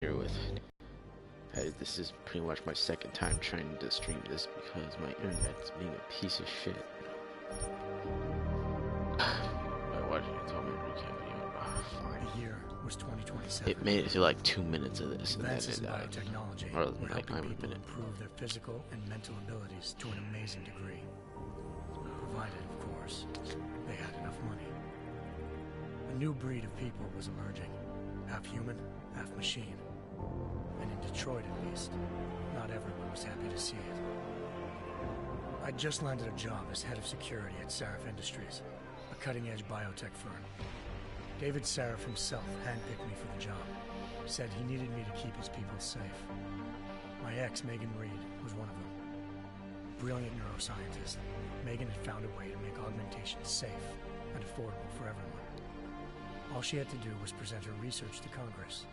Here with this is pretty much my second time trying to stream this because my internet's being a piece of shit. By watching it, told me to recap video. Fine. The year was 2027. It made it to like 2 minutes of this, and then Advances it in died. biotechnology Or were like helping a people minute. improve their physical and mental abilities to an amazing degree. Provided, of course, they had enough money. A new breed of people was emerging. Half human, half machine. And in Detroit, at least, not everyone was happy to see it. I'd just landed a job as head of security at Sarif Industries, a cutting-edge biotech firm. David Sarif himself handpicked me for the job. Said he needed me to keep his people safe. My ex, Megan Reed, was one of them. Brilliant neuroscientist, Megan had found a way to make augmentation safe and affordable for everyone. All she had to do was present her research to Congress.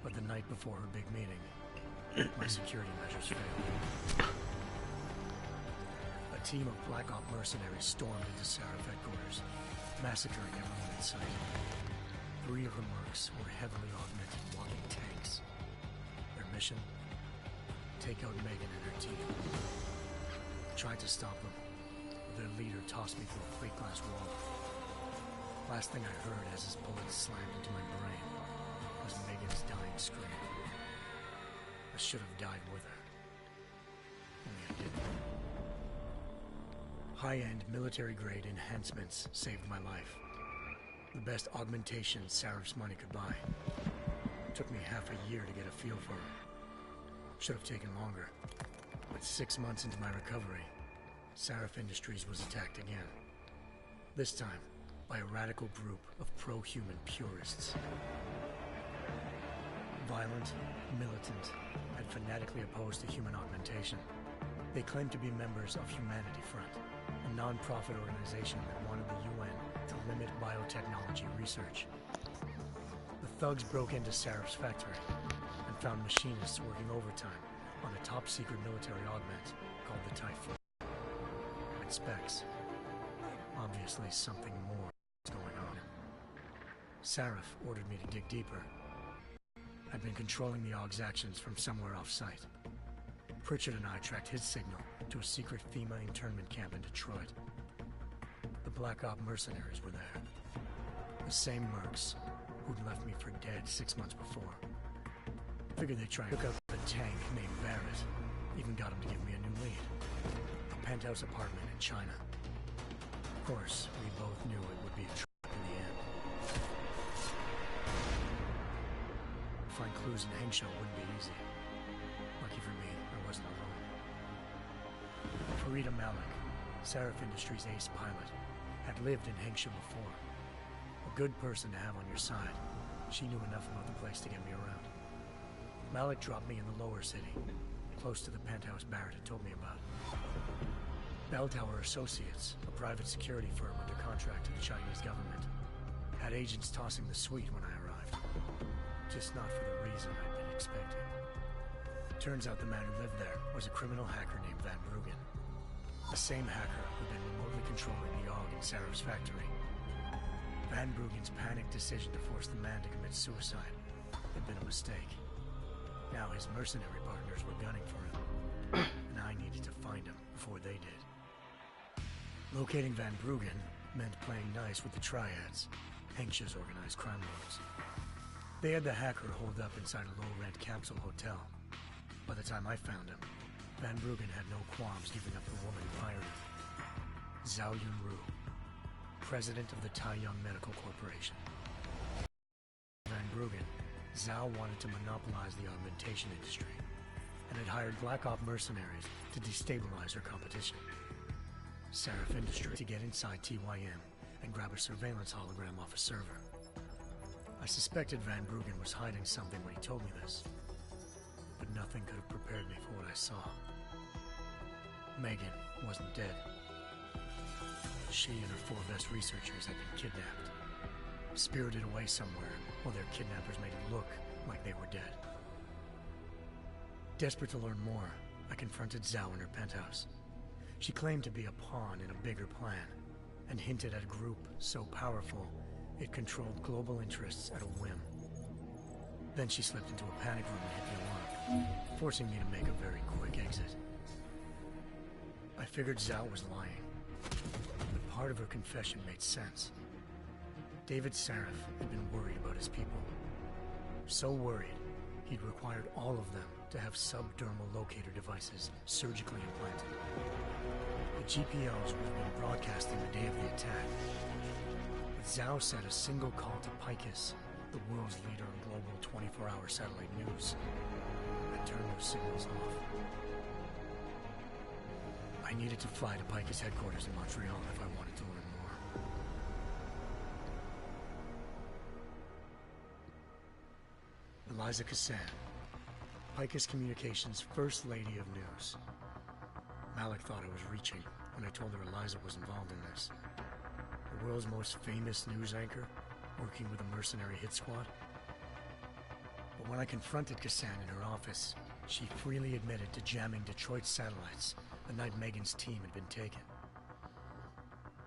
But the night before her big meeting, my security measures failed. A team of Black Op mercenaries stormed into Sarif headquarters, massacring everyone in sight. 3 of the mercs were heavily augmented walking tanks. Their mission? Take out Megan and her team. I tried to stop them, but their leader tossed me through a plate glass wall. Last thing I heard as his bullets slammed into my brain was Megan's dying scream. I should have died with her. Only I didn't. High-end military-grade enhancements saved my life. The best augmentation Sarif's money could buy. It took me half a year to get a feel for her. Should have taken longer. But 6 months into my recovery, Sarif Industries was attacked again. This time, by a radical group of pro-human purists. Violent, militant, and fanatically opposed to human augmentation. They claimed to be members of Humanity Front, a non-profit organization that wanted the UN to limit biotechnology research. The thugs broke into Sarif's factory and found machinists working overtime on a top-secret military augment called the Typhoon. And specs. Obviously something more was going on. Sarif ordered me to dig deeper. I'd been controlling the AUG's actions from somewhere off-site. Pritchard and I tracked his signal to a secret FEMA internment camp in Detroit. The Black Op mercenaries were there. The same mercs who'd left me for dead 6 months before. Figured they'd try and hook up a tank named Barrett. Even got him to give me a new lead. A penthouse apartment in China. Of course, we both knew it would be a trap in the end. Find clues in Hangzhou wouldn't be easy. Lucky for me, I wasn't alone. Farida Malik, Sarif Industries' ace pilot, had lived in Hangzhou before. A good person to have on your side. She knew enough about the place to get me around. Malik dropped me in the lower city, close to the penthouse Barrett had told me about. Bell Tower Associates, a private security firm under contract to the Chinese government, had agents tossing the suite when I arrived. Just not for the reason I'd been expecting. Turns out the man who lived there was a criminal hacker named Van Bruggen. The same hacker who'd been remotely controlling the AUG in Sarif's factory. Van Bruggen's panicked decision to force the man to commit suicide had been a mistake. Now his mercenary partners were gunning for him, and I needed to find him before they did. Locating Van Bruggen meant playing nice with the Triads, Hengsh's organized crime lords. They had the hacker holed up inside a low-rent capsule hotel. By the time I found him, Van Bruggen had no qualms giving up the woman who hired him. Zhao Yunru, president of the Taiyang Medical Corporation. Van Bruggen, Zhao wanted to monopolize the augmentation industry and had hired Black Op mercenaries to destabilize her competition. Sarif Industries to get inside TYM and grab a surveillance hologram off a server. I suspected Van Bruggen was hiding something when he told me this, but nothing could have prepared me for what I saw. Megan wasn't dead. She and her 4 best researchers had been kidnapped, spirited away somewhere while their kidnappers made it look like they were dead. Desperate to learn more, I confronted Zhao in her penthouse. She claimed to be a pawn in a bigger plan, and hinted at a group so powerful it controlled global interests at a whim. Then she slipped into a panic room and hit the alarm, forcing me to make a very quick exit. I figured Zhao was lying, but part of her confession made sense. David Sarif had been worried about his people. So worried, he'd required all of them to have subdermal locator devices surgically implanted. The GPOs would have been broadcasting the day of the attack. But Zhao said a single call to Picus, the world's leader in global 24-hour satellite news, had turned those signals off. I needed to fly to Picus headquarters in Montreal if I wanted to learn more. Eliza Cassan, Picus Communications' First Lady of News. Malik thought I was reaching when I told her Eliza was involved in this. The world's most famous news anchor, working with a mercenary hit squad. But when I confronted Cassan in her office, she freely admitted to jamming Detroit satellites the night Megan's team had been taken.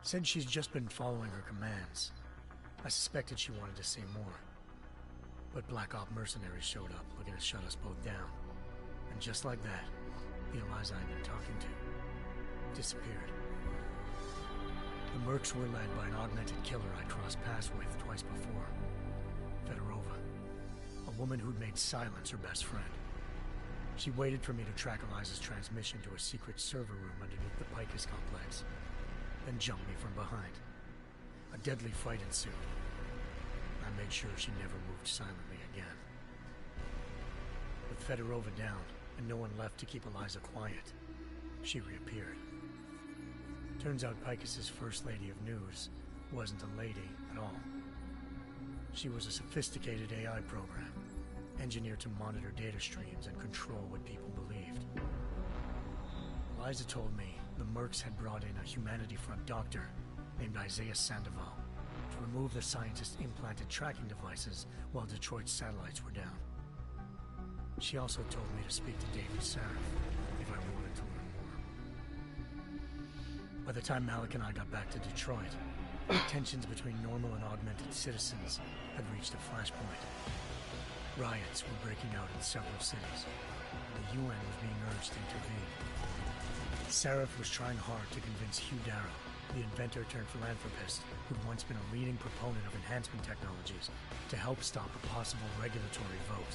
Said she's just been following her commands. I suspected she wanted to say more. But Black Op mercenaries showed up looking to shut us both down. And just like that, the Eliza I'd been talking to disappeared. The Mercs were led by an augmented killer I'd crossed paths with twice before. Fedorova, a woman who'd made silence her best friend. She waited for me to track Eliza's transmission to a secret server room underneath the Picus complex, then jumped me from behind. A deadly fight ensued. I made sure she never moved silently again. With Fedorova down, and no one left to keep Eliza quiet, she reappeared. Turns out Picus's First Lady of News wasn't a lady at all. She was a sophisticated AI program, engineered to monitor data streams and control what people believed. Eliza told me the Mercs had brought in a Humanity Front doctor named Isaiah Sandoval to remove the scientist's implanted tracking devices while Detroit's satellites were down. She also told me to speak to David Sarif if I wanted to learn more. By the time Malik and I got back to Detroit, tensions between normal and augmented citizens had reached a flashpoint. Riots were breaking out in several cities, and the UN was being urged to intervene. Sarif was trying hard to convince Hugh Darrow, the inventor-turned-philanthropist who'd once been a leading proponent of enhancement technologies, to help stop a possible regulatory vote.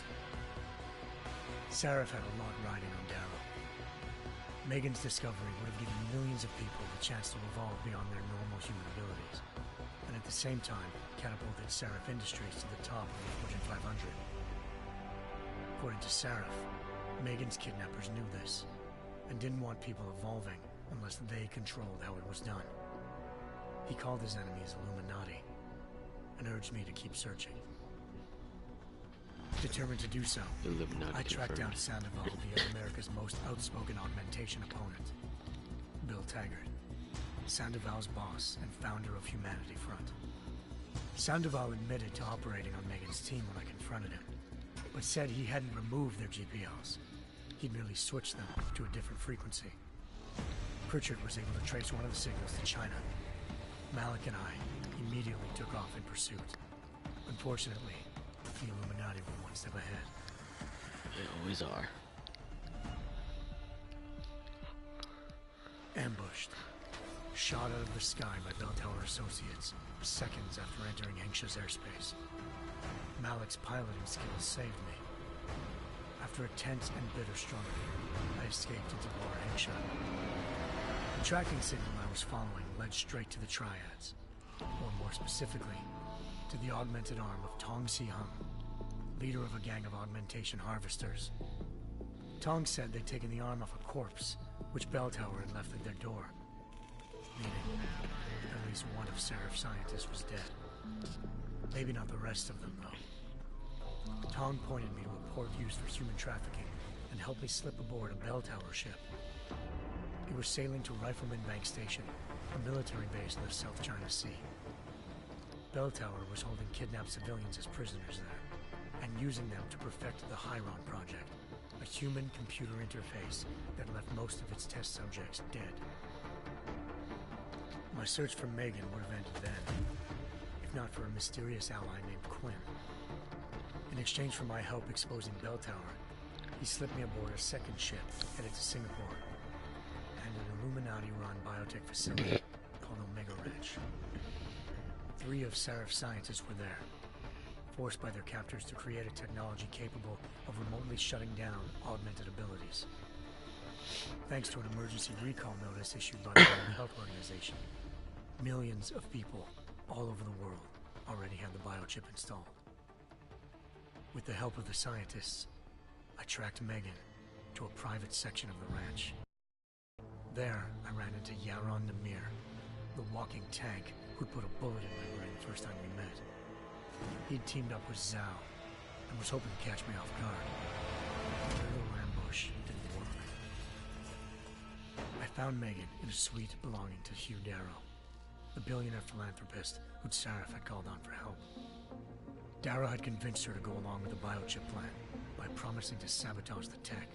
Sarif had a lot riding on Darrow. Megan's discovery would have given millions of people the chance to evolve beyond their normal human abilities, and at the same time catapulted Sarif Industries to the top of the Fortune 500. According to Sarif, Megan's kidnappers knew this, and didn't want people evolving unless they controlled how it was done. He called his enemies Illuminati, and urged me to keep searching. Determined to do so, Illuminati I tracked down confirmed. Sandoval via America's most outspoken augmentation opponent, Bill Taggart, Sandoval's boss and founder of Humanity Front. Sandoval admitted to operating on Megan's team when I confronted him, but said he hadn't removed their GPOs. He'd merely switched them to a different frequency. Pritchard was able to trace one of the signals to China. Malik and I immediately took off in pursuit. Unfortunately, the Illuminati were one step ahead. They always are. Ambushed. Shot out of the sky by Bell Tower Associates seconds after entering Hengsha's airspace. Malik's piloting skills saved me. After a tense and bitter struggle, I escaped into Lower Hengsha. The tracking signal I was following led straight to the Triads, or more specifically, to the augmented arm of Tong Si-hung, leader of a gang of augmentation harvesters. Tong said they'd taken the arm off a corpse, which Bell Tower had left at their door, meaning at least one of Sarif's scientists was dead. Maybe not the rest of them, though. Tong pointed me to a port used for human trafficking and helped me slip aboard a Bell Tower ship. We were sailing to Rifleman Bank Station, a military base in the South China Sea. Bell Tower was holding kidnapped civilians as prisoners there, and using them to perfect the Chiron Project, a human-computer interface that left most of its test subjects dead. My search for Megan would have ended then, if not for a mysterious ally named Quinn. In exchange for my help exposing Bell Tower, he slipped me aboard a second ship headed to Singapore and an Illuminati-run biotech facility called Omega Ranch. 3 of Seraph's scientists were there, forced by their captors to create a technology capable of remotely shutting down augmented abilities. Thanks to an emergency recall notice issued by the World Health Organization, millions of people all over the world already had the biochip installed. With the help of the scientists, I tracked Megan to a private section of the ranch. There, I ran into Yaron Namir, the walking tank who'd put a bullet in my brain the first time we met. He'd teamed up with Zhao and was hoping to catch me off guard. Their little ambush didn't work. I found Megan in a suite belonging to Hugh Darrow, the billionaire philanthropist who'd Seraph had called on for help. Darrow had convinced her to go along with the biochip plan by promising to sabotage the tech.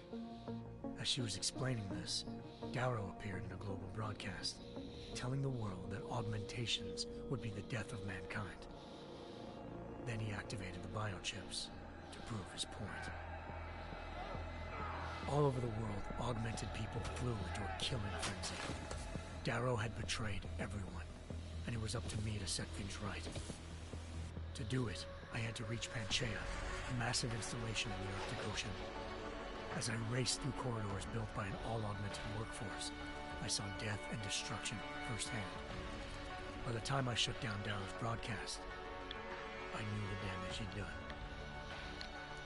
As she was explaining this, Darrow appeared in a global broadcast, telling the world that augmentations would be the death of mankind. Then he activated the biochips to prove his point. All over the world, augmented people flew into a killing frenzy. Darrow had betrayed everyone, and it was up to me to set things right. To do it, I had to reach Panchaea, a massive installation in the Arctic Ocean. As I raced through corridors built by an all-augmented workforce, I saw death and destruction firsthand. By the time I shut down Darrow's broadcast, I knew the damage he'd done.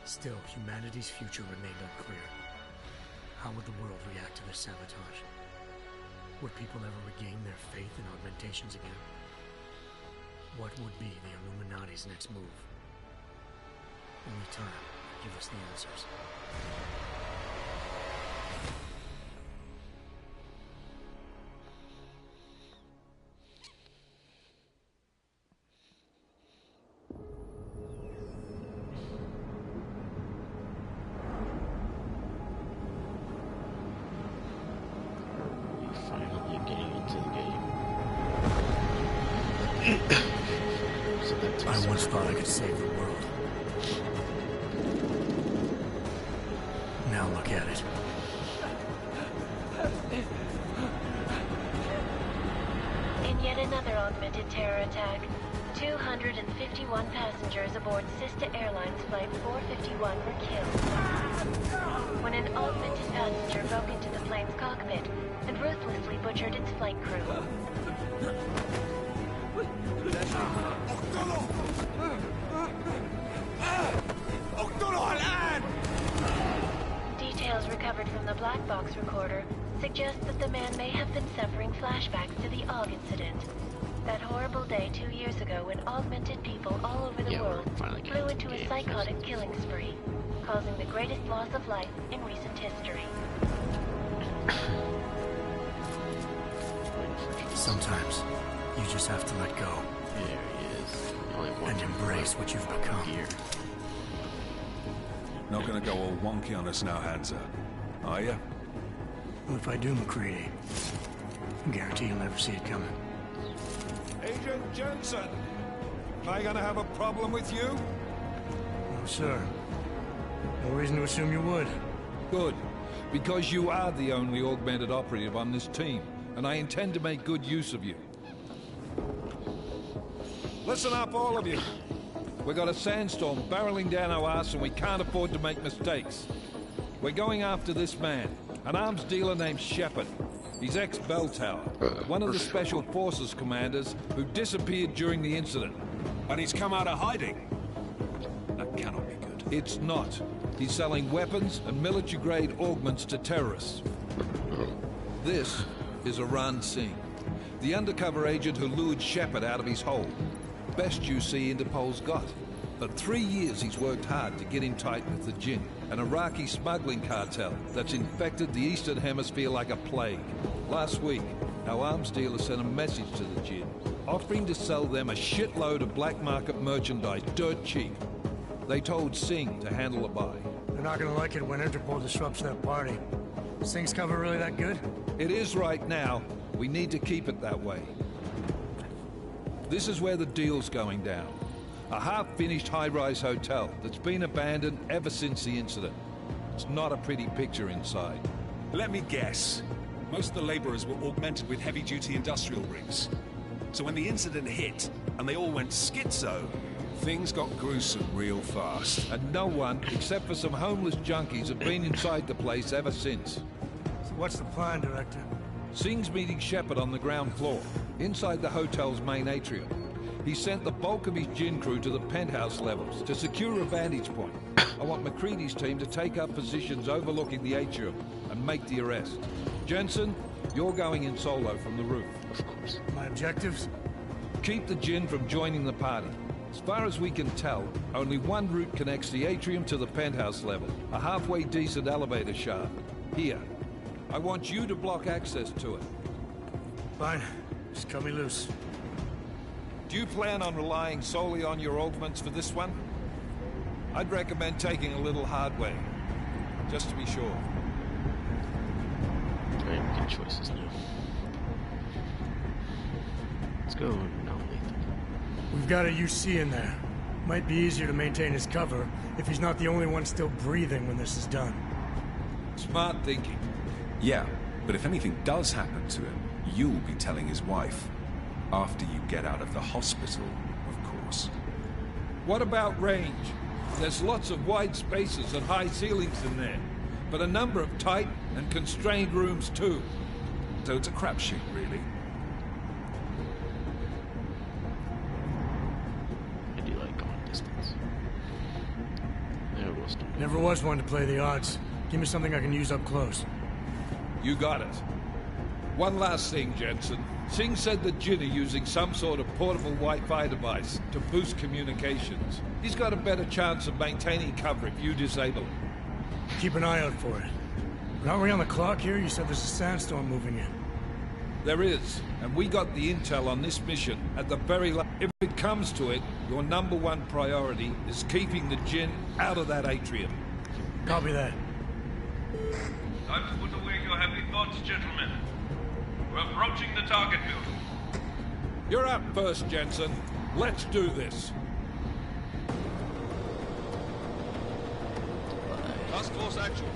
Still, humanity's future remained unclear. How would the world react to this sabotage? Would people ever regain their faith in augmentations again? What would be the Illuminati's next move? Only time will give us the answers. Finally getting into the game. So that I once thought I could save the world. Now look at it. In yet another augmented terror attack, 251 passengers aboard sister airlines flight 451 were killed when an augmented passenger broke into the plane's cockpit and ruthlessly butchered its flight crew. Details recovered from the black box recorder suggest that the man may have been suffering flashbacks to the AUG incident. That horrible day 2 years ago when augmented people all over the world flew into a psychotic killing spree, causing the greatest loss of life in recent history. Sometimes, you just have to let go. There he is. The only one And embrace what you've become. here. Not gonna go all wonky on us now, Hansa, are you? Well, if I do, McCready, I guarantee you'll never see it coming. Agent Jensen! Am I gonna have a problem with you? No, sir. No reason to assume you would. Good. Because you are the only augmented operative on this team, and I intend to make good use of you. Listen up, all of you. We got a sandstorm barreling down our ass and we can't afford to make mistakes. We're going after this man, an arms dealer named Shepard. He's ex-Bell Tower, one of the Special Forces commanders who disappeared during the incident. And he's come out of hiding. That cannot be good. It's not. He's selling weapons and military-grade augments to terrorists. This is Aran Singh, the undercover agent who lured Shepard out of his hole. Best you see Interpol's got. For 3 years he's worked hard to get in tight with the Jinn, an Iraqi smuggling cartel that's infected the Eastern Hemisphere like a plague. Last week, our arms dealer sent a message to the Jinn, offering to sell them a shitload of black market merchandise dirt cheap. They told Singh to handle the buy. They're not gonna like it when Interpol disrupts their party. Is Singh's cover really that good? It is right now. We need to keep it that way. This is where the deal's going down. A half-finished high-rise hotel that's been abandoned ever since the incident. It's not a pretty picture inside. Let me guess. Most of the laborers were augmented with heavy-duty industrial rigs. So when the incident hit, and they all went schizo, things got gruesome real fast. And no one, except for some homeless junkies, have been inside the place ever since. So what's the plan, Director? Singh's meeting Shepard on the ground floor, inside the hotel's main atrium. He sent the bulk of his gin crew to the penthouse levels to secure a vantage point. I want McCready's team to take up positions overlooking the atrium and make the arrest. Jensen, you're going in solo from the roof. Of course. My objectives? Keep the gin from joining the party. As far as we can tell, only one route connects the atrium to the penthouse level. A halfway decent elevator shaft. Here. I want you to block access to it. Fine. Just cut me loose. Do you plan on relying solely on your augments for this one? I'd recommend taking a little hard way, just to be sure. I am making choices now. Let's go. No, Nathan. We've got a UC in there. Might be easier to maintain his cover if he's not the only one still breathing when this is done. Smart thinking. Yeah, but if anything does happen to him, you'll be telling his wife. After you get out of the hospital, of course. What about range? There's lots of wide spaces and high ceilings in there, but a number of tight and constrained rooms too. So it's a crapshoot, really. I do like going distance. Never was one to play the odds. Give me something I can use up close. You got it. One last thing, Jensen. Singh said that Jin are using some sort of portable Wi-Fi device to boost communications. He's got a better chance of maintaining cover if you disable it. Keep an eye out for it. But aren't we on the clock here? You said there's a sandstorm moving in. There is, and we got the intel on this mission at the very last. If it comes to it, your #1 priority is keeping the Jin out of that atrium. Copy that. Time to put away your heavy thoughts, gentlemen. We're approaching the target building. You're up first, Jensen. Let's do this. Task Force Actual.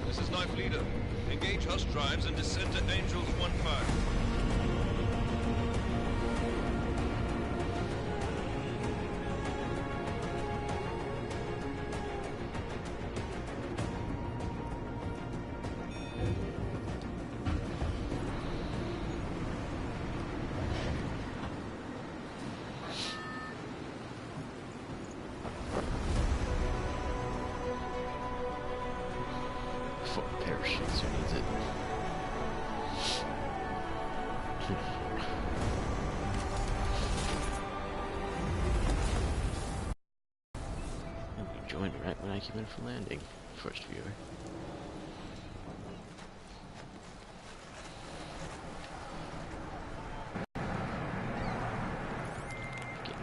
This is Knife Leader. Engage Hush drives and descend to Angels 1-5. Parachutes, who needs it? And we joined right when I came in for landing. First viewer.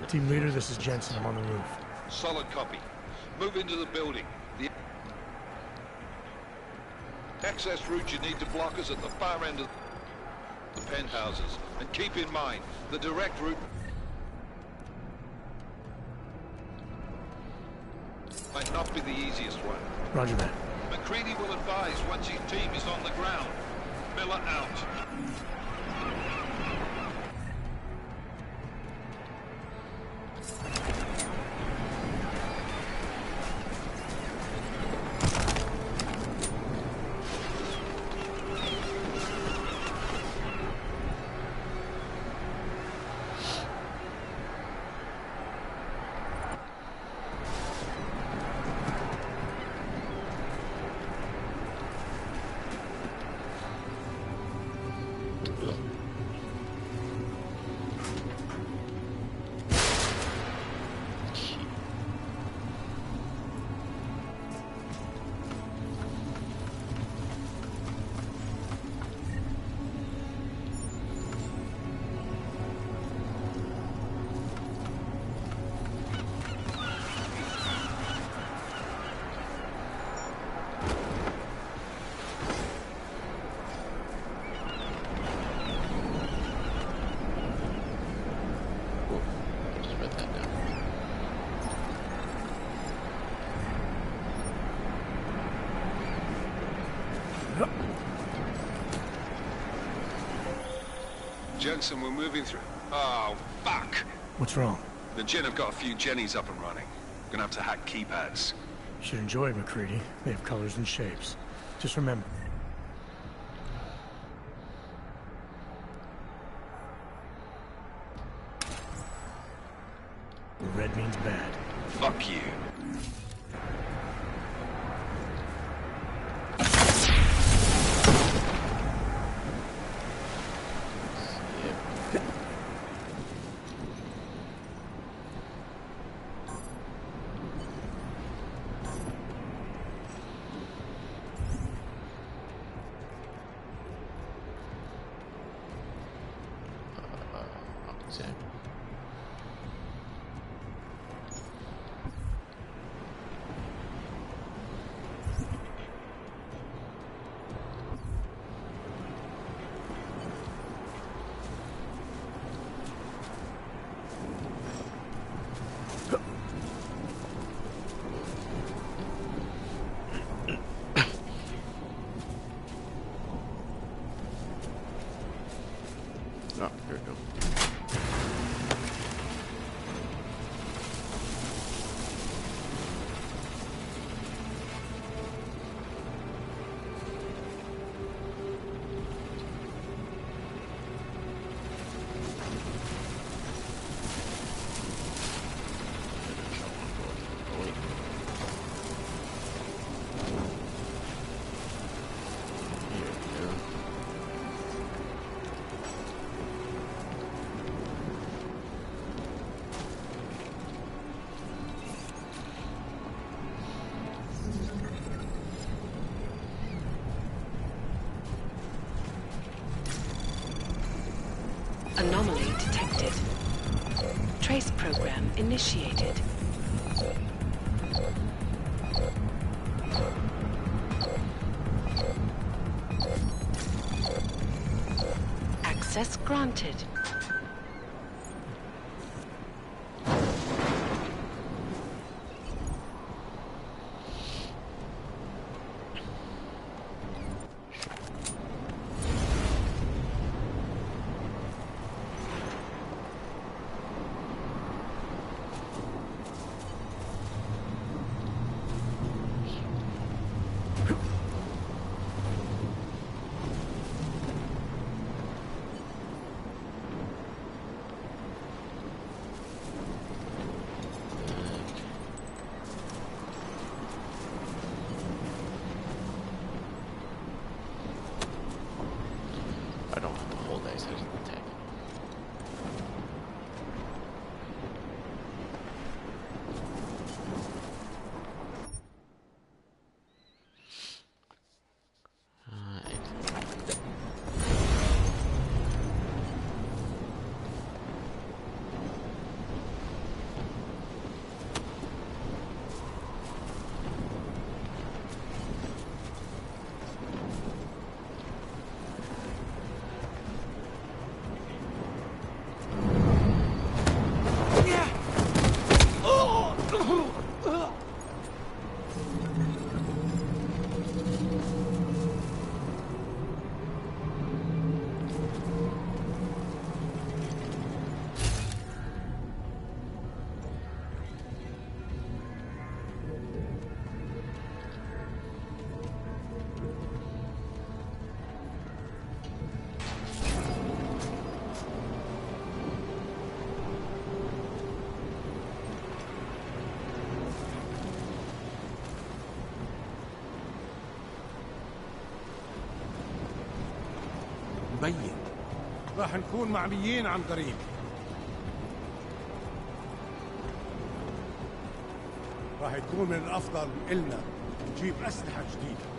Team leader, this is Jensen. I'm on the roof. Solid copy. Move into the building. The access route you need to block is at the far end of the penthouses. And keep in mind, the direct route might not be the easiest one. Roger that. McCready will advise once his team is on the ground. Miller out. Jensen, we're moving through. Oh, fuck! What's wrong? The Jinn have got a few Jennies up and running. Gonna have to hack keypads. Should enjoy McCready. They have colors and shapes. Just remember. Red means bad. Fuck you. Oh, here we go. Anomaly detected. Trace program initiated. Access granted. I don't have to hold X, I just attack it. مبين راح نكون معميين عن قريب. راح يكون من الأفضل إلنا نجيب أسلحة جديدة.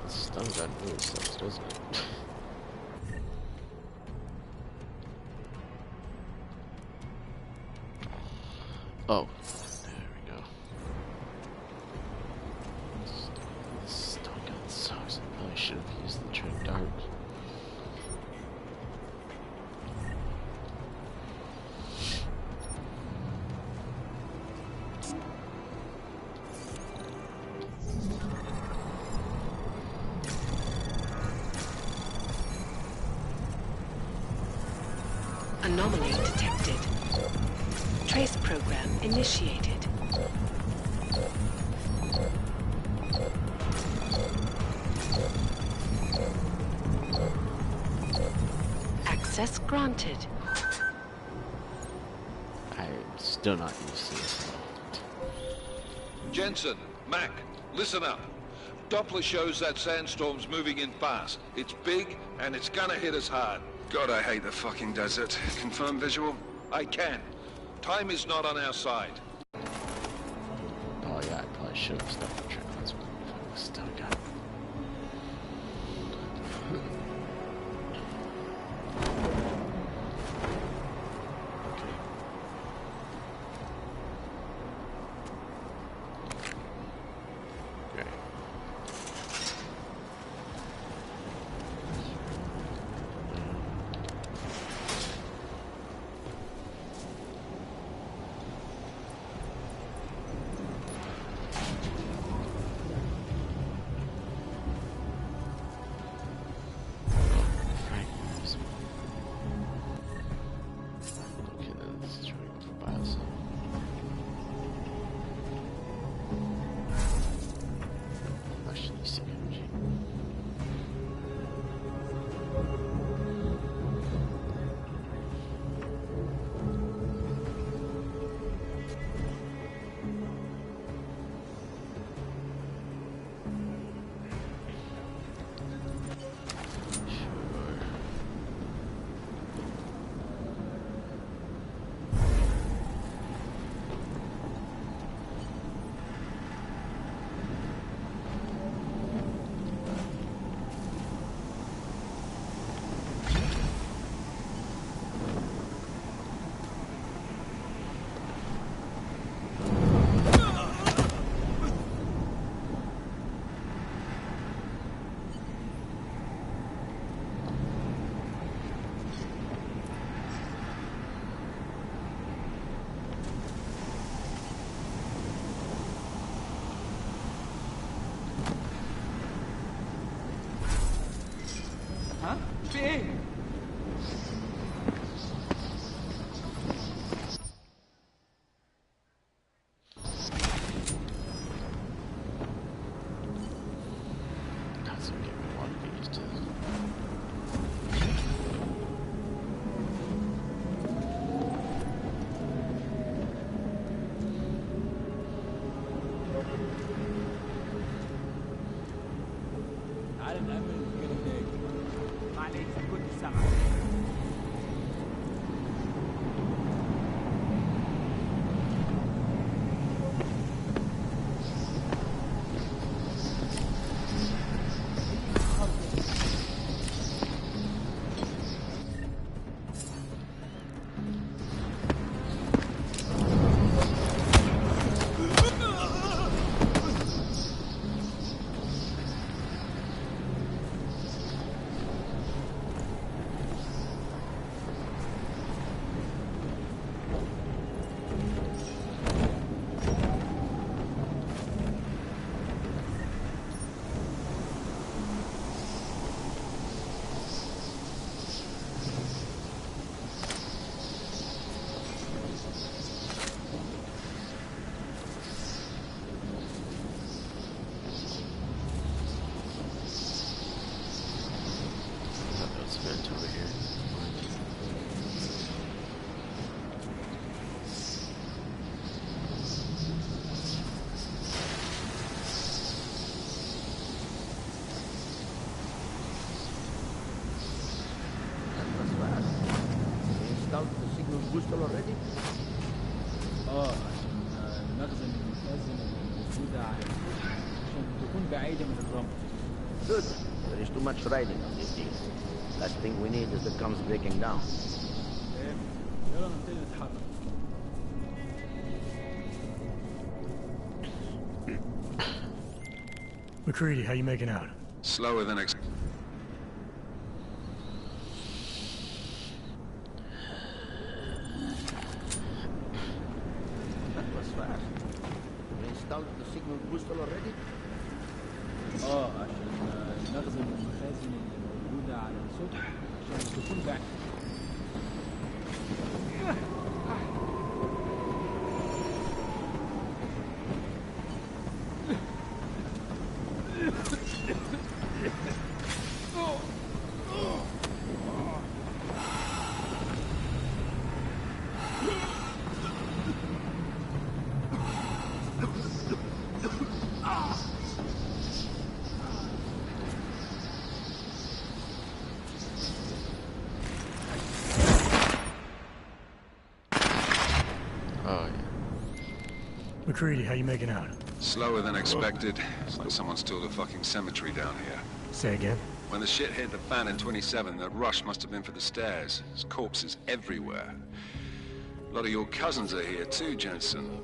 Stun gun really sucks, doesn't it? Oh, there we go. This stun gun sucks. I probably should have used the train dart. Anomaly detected. Trace program initiated. Access granted. I'm still not used to this. Jensen, Mac, listen up. Doppler shows that sandstorm's moving in fast. It's big, and it's gonna hit us hard. God, I hate the fucking desert. Confirm visual? I can. Time is not on our side. Oh yeah, I probably should have stuck the train. That's what I was stuck on. في ايه؟ That's okay, we want to get used to this. تعال نأمن المشكلة هناك. معلش كنت سامع. Vent over here. بوستر اوريدي؟ عشان نخزن المخازن الموجودة عشان تكون بعيدة من الرمل. Good. There is too much riding on this deal. Last thing we need is the comms breaking down. يلا نبتدي نتحرك. McCready, how you making out? Slower than That was fast. You installed the signal booster already? عشان نخزن المخازن اللي موجودة على السطح عشان تكون بعد. McCready, how you making out? Slower than expected. It's like someone's tilled a fucking cemetery down here. Say again? When the shit hit the fan in 27, that rush must have been for the stairs. There's corpses everywhere. A lot of your cousins are here too, Jensen.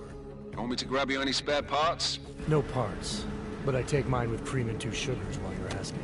You want me to grab you any spare parts? No parts, but I take mine with cream and 2 sugars while you're asking.